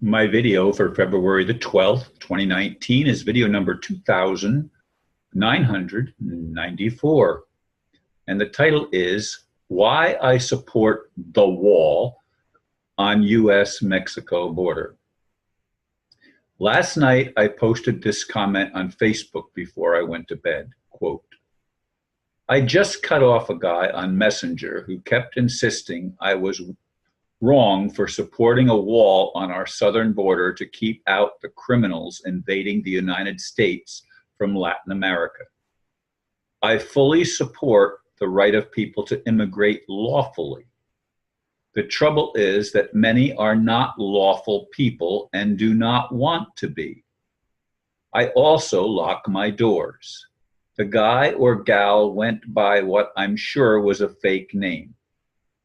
My video for February the 12th, 2019 is video number 2994. And the title is Why I Support the Wall on US-Mexico Border. Last night, I posted this comment on Facebook before I went to bed, quote, I just cut off a guy on Messenger who kept insisting I was wrong for supporting a wall on our southern border to keep out the criminals invading the United States from Latin America. I fully support the right of people to immigrate lawfully. The trouble is that many are not lawful people and do not want to be. I also lock my doors. The guy or gal went by what I'm sure was a fake name,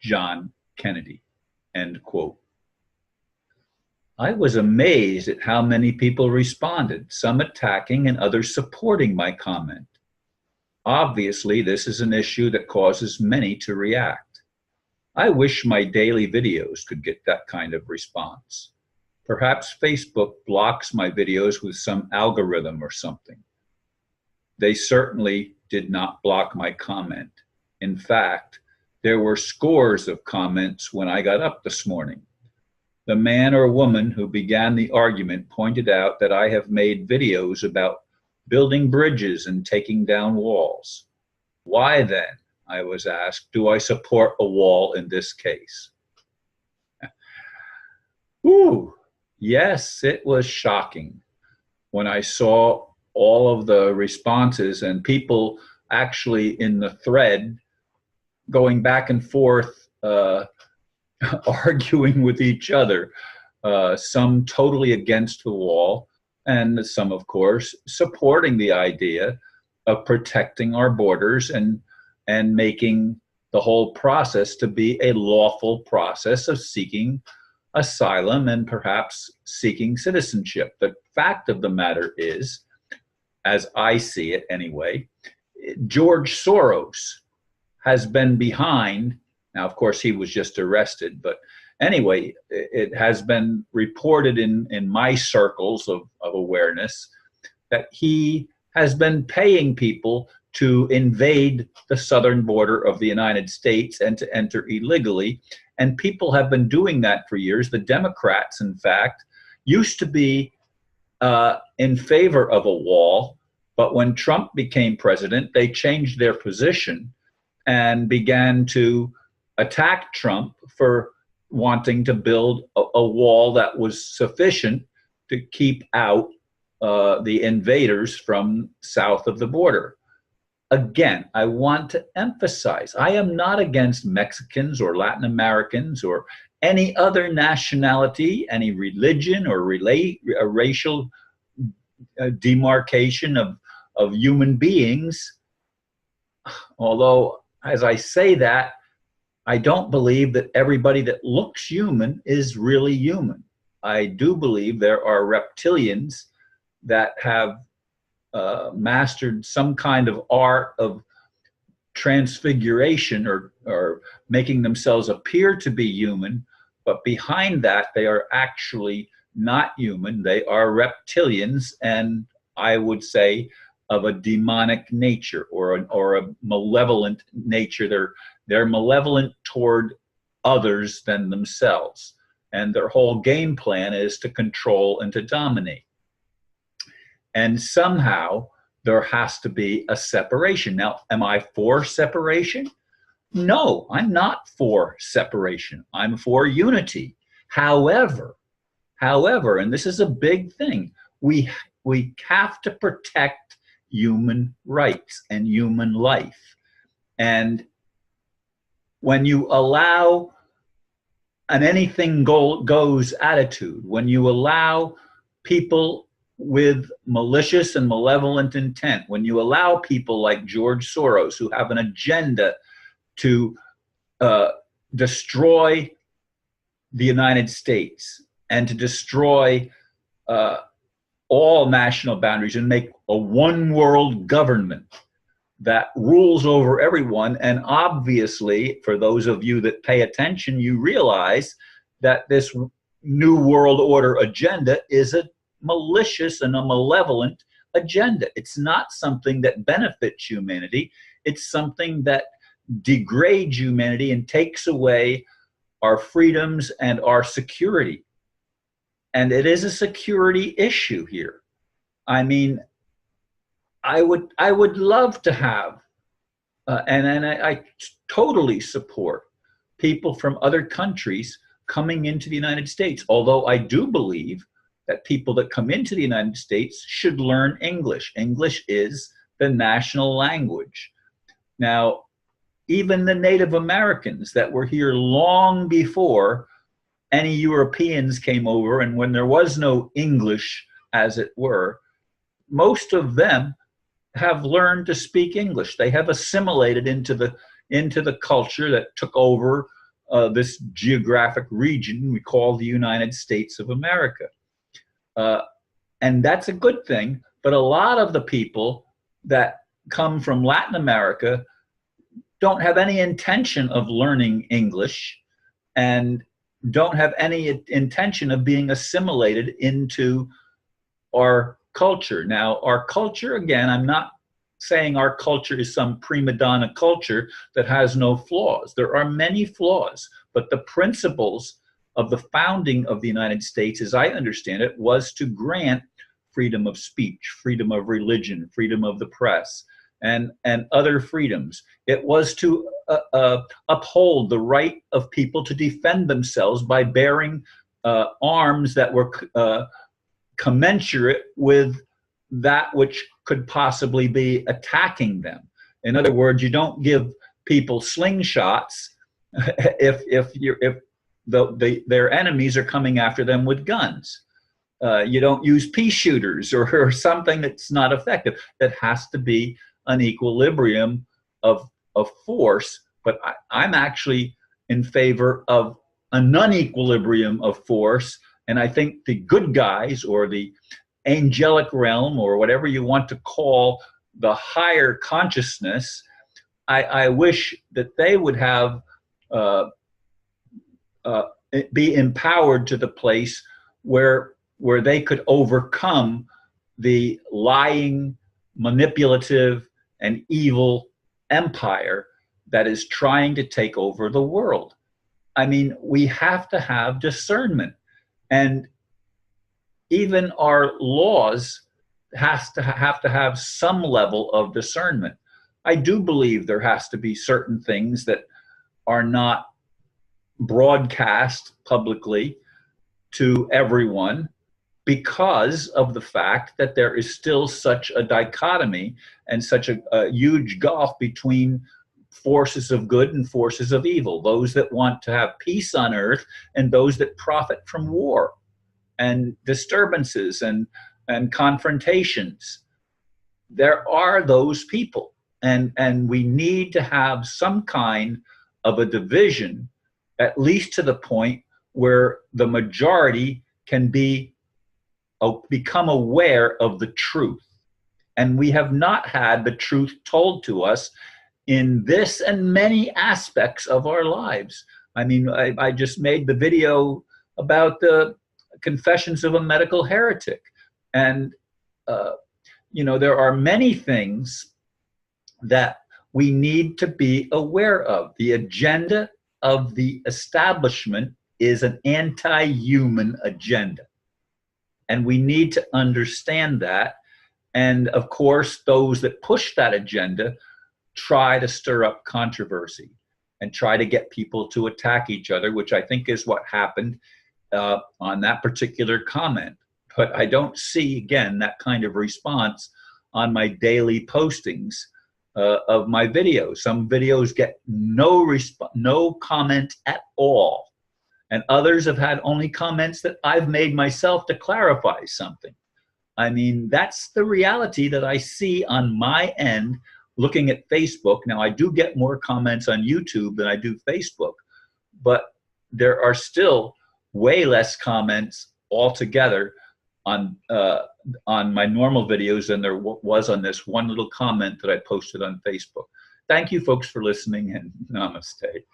John Kennedy. End quote. I was amazed at how many people responded, some attacking and others supporting my comment. Obviously, this is an issue that causes many to react. I wish my daily videos could get that kind of response. Perhaps Facebook blocks my videos with some algorithm or something. They certainly did not block my comment. In fact, there were scores of comments when I got up this morning. The man or woman who began the argument pointed out that I have made videos about building bridges and taking down walls. Why then, I was asked, do I support a wall in this case? Ooh, yes, it was shocking when I saw all of the responses and people actually in the thread going back and forth, arguing with each other, some totally against the wall, and some, of course, supporting the idea of protecting our borders and making the whole process to be a lawful process of seeking asylum and perhaps seeking citizenship. The fact of the matter is, as I see it anyway, George Soros has been behind. Now, of course, he was just arrested, but anyway, it has been reported in my circles of awareness that he has been paying people to invade the southern border of the United States and to enter illegally. And people have been doing that for years. The Democrats, in fact, used to be in favor of a wall, but when Trump became president, they changed their position and began to attack Trump for wanting to build a wall that was sufficient to keep out the invaders from south of the border. Again, I want to emphasize, I am not against Mexicans or Latin Americans or any other nationality, any religion or a racial demarcation of human beings. Although, as I say that, I don't believe that everybody that looks human is really human. I do believe there are reptilians that have mastered some kind of art of transfiguration or making themselves appear to be human, but behind that they are actually not human. They are reptilians, and I would say of a demonic nature or a malevolent nature. They're malevolent toward others than themselves, and their whole game plan is to control and to dominate. And somehow there has to be a separation. Now, am I for separation? No, I'm not for separation. I'm for unity. However, and this is a big thing, we have to protect human rights and human life. And when you allow an anything goes attitude, when you allow people with malicious and malevolent intent, when you allow people like George Soros who have an agenda to destroy the United States and to destroy all national boundaries and make a one world government that rules over everyone. And obviously, for those of you that pay attention, you realize that this New World Order agenda is a malicious and a malevolent agenda. It's not something that benefits humanity. It's something that degrades humanity and takes away our freedoms and our security. And it is a security issue here. I mean, I would love to have, and I totally support people from other countries coming into the United States, although I do believe that people that come into the United States should learn English. English is the national language. Now, even the Native Americans that were here long before any Europeans came over, and when there was no English, as it were, most of them have learned to speak English. They have assimilated into the culture that took over this geographic region we call the United States of America. And that's a good thing, but a lot of the people that come from Latin America don't have any intention of learning English and don't have any intention of being assimilated into our culture. Now, our culture, again, I'm not saying our culture is some prima donna culture that has no flaws. There are many flaws, but the principles of the founding of the United States, as I understand it, was to grant freedom of speech, freedom of religion, freedom of the press, and other freedoms. It was to uphold the right of people to defend themselves by bearing arms that were commensurate with that which could possibly be attacking them. In other words, you don't give people slingshots if their enemies are coming after them with guns. You don't use pea shooters or something that's not effective. That has to be an equilibrium of force, but I'm actually in favor of a non-equilibrium of force, and I think the good guys or the angelic realm or whatever you want to call the higher consciousness, I wish that they would have be empowered to the place where they could overcome the lying, manipulative, and evil empire that is trying to take over the world. I mean, we have to have discernment, and even our laws have to have some level of discernment. I do believe there has to be certain things that are not broadcast publicly to everyone because of the fact that there is still such a dichotomy and such a huge gulf between forces of good and forces of evil, those that want to have peace on earth and those that profit from war and disturbances and confrontations. There are those people, and we need to have some kind of a division, at least to the point where the majority can become aware of the truth. And we have not had the truth told to us in this and many aspects of our lives. I mean, I just made the video about the Confessions of a Medical Heretic. And, there are many things that we need to be aware of. The agenda of the establishment is an anti-human agenda. And we need to understand that. And of course, those that push that agenda try to stir up controversy and try to get people to attack each other, which I think is what happened on that particular comment. But I don't see, again, that kind of response on my daily postings of my videos. Some videos get no comment at all. And others have had only comments that I've made myself to clarify something. I mean, that's the reality that I see on my end looking at Facebook. Now, I do get more comments on YouTube than I do Facebook, but there are still way less comments altogether on my normal videos than there was on this one little comment that I posted on Facebook. Thank you, folks, for listening, and namaste.